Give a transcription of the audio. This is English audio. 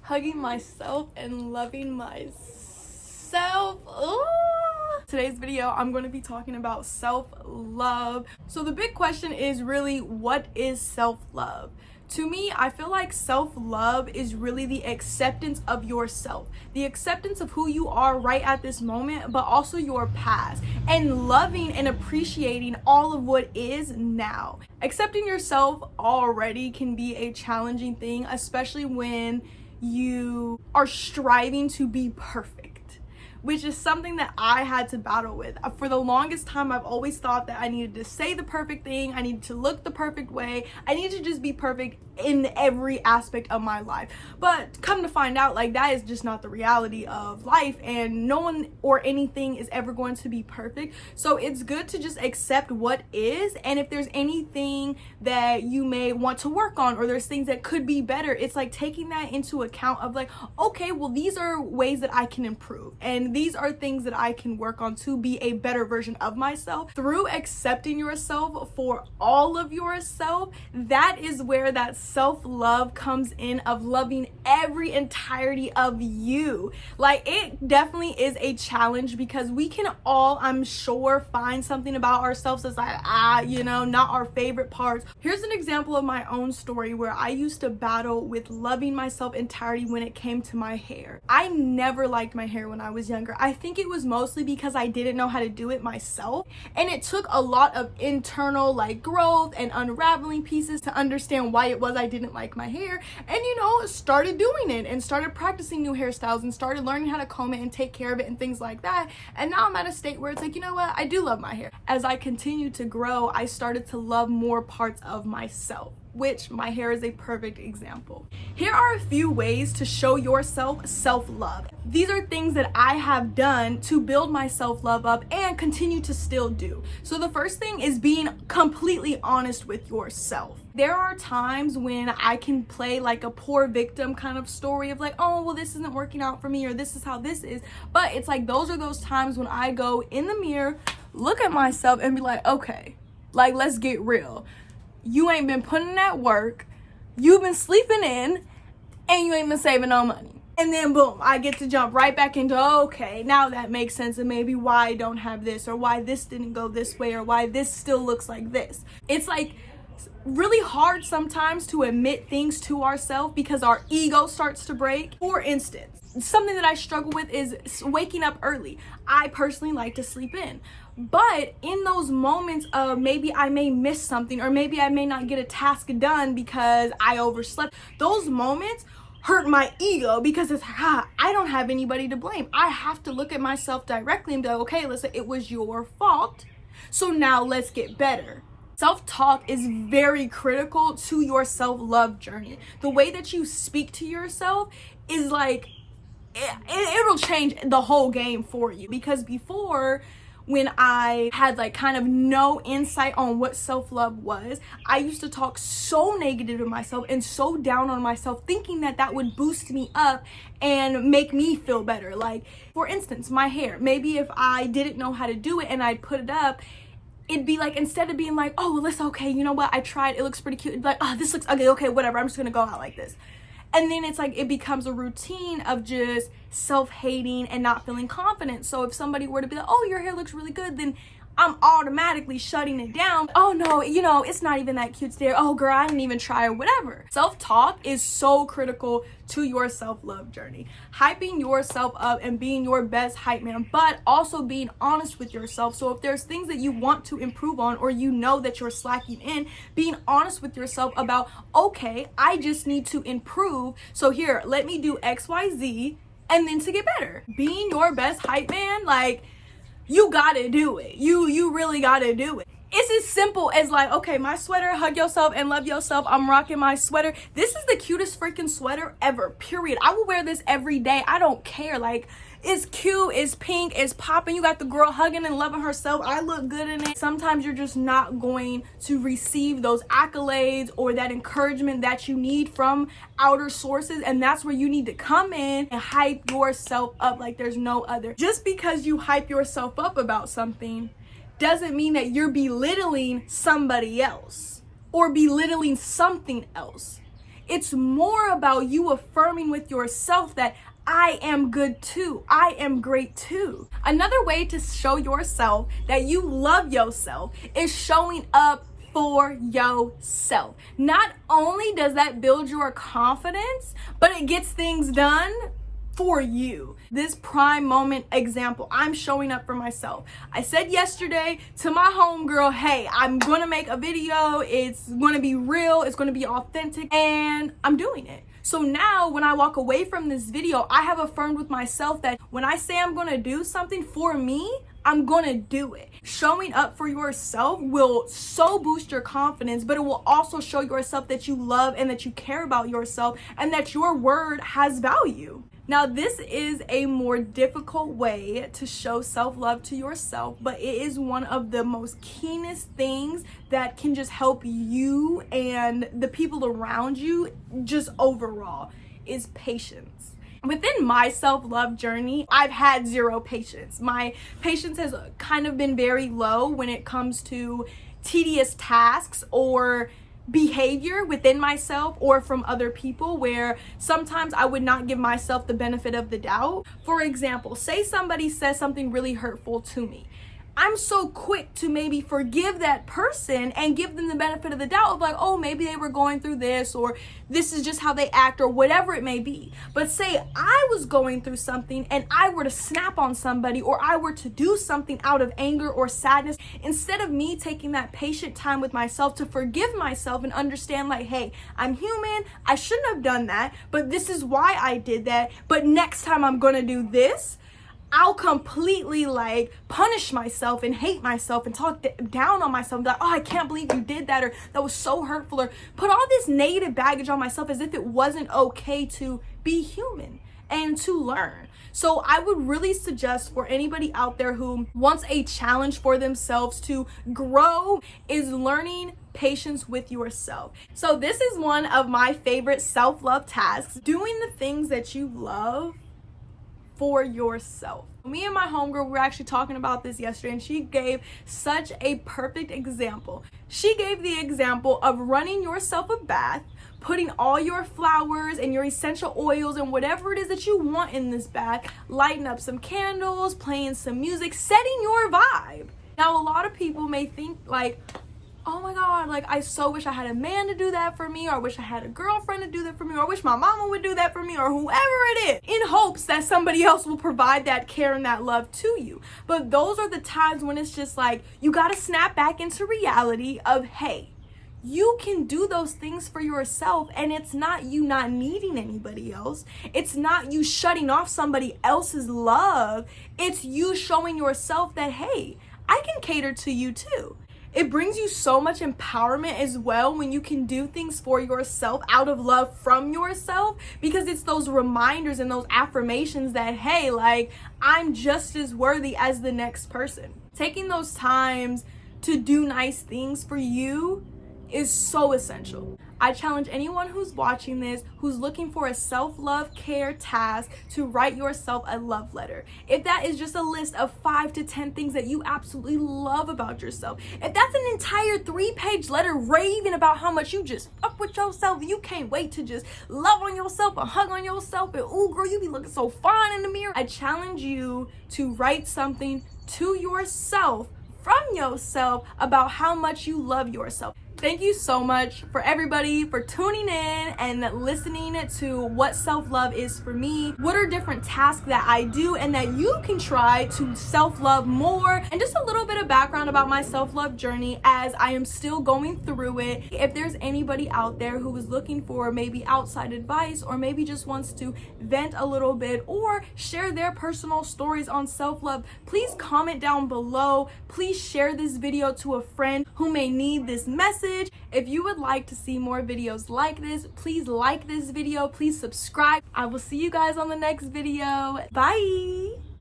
hugging myself and loving myself. Ooh. Today's video, I'm going to be talking about self-love. So the big question is really, what is self-love? To me, I feel like self-love is really the acceptance of yourself, the acceptance of who you are right at this moment, but also your past, and loving and appreciating all of what is now. Accepting yourself already can be a challenging thing, especially when you are striving to be perfect, which is something that I had to battle with. For the longest time, I've always thought that I needed to say the perfect thing, I needed to look the perfect way, I needed to just be perfect in every aspect of my life. But come to find out, like, that is just not the reality of life, and no one or anything is ever going to be perfect. So it's good to just accept what is, and if there's anything that you may want to work on, or there's things that could be better, it's like taking that into account of like, okay, well, these are ways that I can improve, and these are things that I can work on to be a better version of myself. Through accepting yourself for all of yourself, that is where that self-love comes in, of loving every entirety of you. Like, it definitely is a challenge, because we can all, I'm sure, find something about ourselves that's like, not our favorite parts. Here's an example of my own story where I used to battle with loving myself entirely when it came to my hair. I never liked my hair when I was younger. I think it was mostly because I didn't know how to do it myself, and it took a lot of internal like growth and unraveling pieces to understand why it was I didn't like my hair, and started doing it and started practicing new hairstyles and started learning how to comb it and take care of it and things like that. And now I'm at a state where it's like, you know what, I do love my hair. As I continue to grow, I started to love more parts of myself, which my hair is a perfect example. Here are a few ways to show yourself self-love. These are things that I have done to build my self-love up and continue to still do. So the first thing is being completely honest with yourself. There are times when I can play like a poor victim kind of story of like, oh, well, this isn't working out for me, or this is how this is. But it's like, those are those times when I go in the mirror, look at myself and be like, okay, like, let's get real. You ain't been putting in that work, you've been sleeping in, and you ain't been saving no money. And then boom, I get to jump right back into, okay, now that makes sense, and maybe why I don't have this, or why this didn't go this way, or why this still looks like this. It's like really hard sometimes to admit things to ourselves because our ego starts to break. For instance, something that I struggle with is waking up early. I personally like to sleep in. But in those moments of maybe I may miss something, or maybe I may not get a task done because I overslept, those moments hurt my ego, because it's I don't have anybody to blame. I have to look at myself directly and be like, okay, listen, it was your fault, so now let's get better. Self-talk is very critical to your self-love journey. The way that you speak to yourself is like, it'll change the whole game for you. Because before, when I had like kind of no insight on what self-love was, I used to talk so negative to myself and so down on myself, thinking that that would boost me up and make me feel better. Like, for instance, my hair. Maybe if I didn't know how to do it and I'd put it up, it'd be like, instead of being like, oh, well, it's okay, you know what, I tried, it looks pretty cute, it'd be like, oh, this looks ugly, okay, whatever, I'm just gonna go out like this. And then it's like, it becomes a routine of just self-hating and not feeling confident. So if somebody were to be like, oh, your hair looks really good, then I'm automatically shutting it down. Oh no, it's not even that cute today. Oh girl, I didn't even try, or whatever. Self-talk is so critical to your self-love journey. Hyping yourself up and being your best hype man, but also being honest with yourself. So if there's things that you want to improve on, or that you're slacking in, being honest with yourself about, okay, I just need to improve. So here, let me do X, Y, Z, and then to get better. Being your best hype man, like, you gotta do it. You really gotta do it. It's as simple as like, okay, my sweater, hug yourself and love yourself. I'm rocking my sweater. This is the cutest freaking sweater ever, period. I will wear this every day. I don't care. Like, it's cute, it's pink, it's popping. You got the girl hugging and loving herself. I look good in it. Sometimes you're just not going to receive those accolades or that encouragement that you need from outer sources, and that's where you need to come in and hype yourself up like there's no other. Just because you hype yourself up about something doesn't mean that you're belittling somebody else or belittling something else. It's more about you affirming with yourself that I am good too. I am great too. Another way to show yourself that you love yourself is showing up for yourself. Not only does that build your confidence, but it gets things done for you. This prime moment example, I'm showing up for myself. I said yesterday to my homegirl, hey, I'm gonna make a video. It's gonna be real, it's gonna be authentic, and I'm doing it. So now when I walk away from this video, I have affirmed with myself that when I say I'm gonna do something for me, I'm gonna do it. Showing up for yourself will so boost your confidence, but it will also show yourself that you love and that you care about yourself and that your word has value. Now, this is a more difficult way to show self-love to yourself, but it is one of the most keenest things that can just help you and the people around you just overall is patience. Within my self-love journey, I've had zero patience. My patience has kind of been very low when it comes to tedious tasks or behavior within myself or from other people, where sometimes I would not give myself the benefit of the doubt. For example, say somebody says something really hurtful to me. I'm so quick to maybe forgive that person and give them the benefit of the doubt of like, oh, maybe they were going through this, or this is just how they act, or whatever it may be. But say I was going through something and I were to snap on somebody, or I were to do something out of anger or sadness, instead of me taking that patient time with myself to forgive myself and understand like, hey, I'm human, I shouldn't have done that, but this is why I did that, but next time I'm gonna do this, I'll completely like punish myself and hate myself and talk down on myself, like, oh, I can't believe you did that, or that was so hurtful, or put all this negative baggage on myself as if it wasn't okay to be human and to learn. So I would really suggest for anybody out there who wants a challenge for themselves to grow is learning patience with yourself. So this is one of my favorite self-love tasks, doing the things that you love for yourself. Me and my homegirl were actually talking about this yesterday, and she gave such a perfect example. She gave the example of running yourself a bath, putting all your flowers and your essential oils and whatever it is that you want in this bath, lighting up some candles, playing some music, setting your vibe. Now, a lot of people may think like, oh my God, like I so wish I had a man to do that for me, or I wish I had a girlfriend to do that for me, or I wish my mama would do that for me, or whoever it is, in hopes that somebody else will provide that care and that love to you. But those are the times when it's just like, you gotta snap back into reality of, hey, you can do those things for yourself, and it's not you not needing anybody else. It's not you shutting off somebody else's love. It's you showing yourself that, hey, I can cater to you too. It brings you so much empowerment as well when you can do things for yourself out of love from yourself, because it's those reminders and those affirmations that, hey, like, I'm just as worthy as the next person. Taking those times to do nice things for you is so essential. I challenge anyone who's watching this, who's looking for a self-love care task, to write yourself a love letter. If that is just a list of 5 to 10 things that you absolutely love about yourself, if that's an entire 3-page letter raving about how much you just fuck with yourself, you can't wait to just love on yourself and hug on yourself, and ooh girl, you be looking so fine in the mirror, I challenge you to write something to yourself, from yourself, about how much you love yourself. Thank you so much for everybody for tuning in and listening to what self-love is for me. What are different tasks that I do and that you can try to self-love more, and just a little bit of background about my self-love journey as I am still going through it. If there's anybody out there who is looking for maybe outside advice, or maybe just wants to vent a little bit or share their personal stories on self-love, please comment down below. Please share this video to a friend who may need this message. If you would like to see more videos like this, please like this video, please subscribe. I will see you guys on the next video. Bye.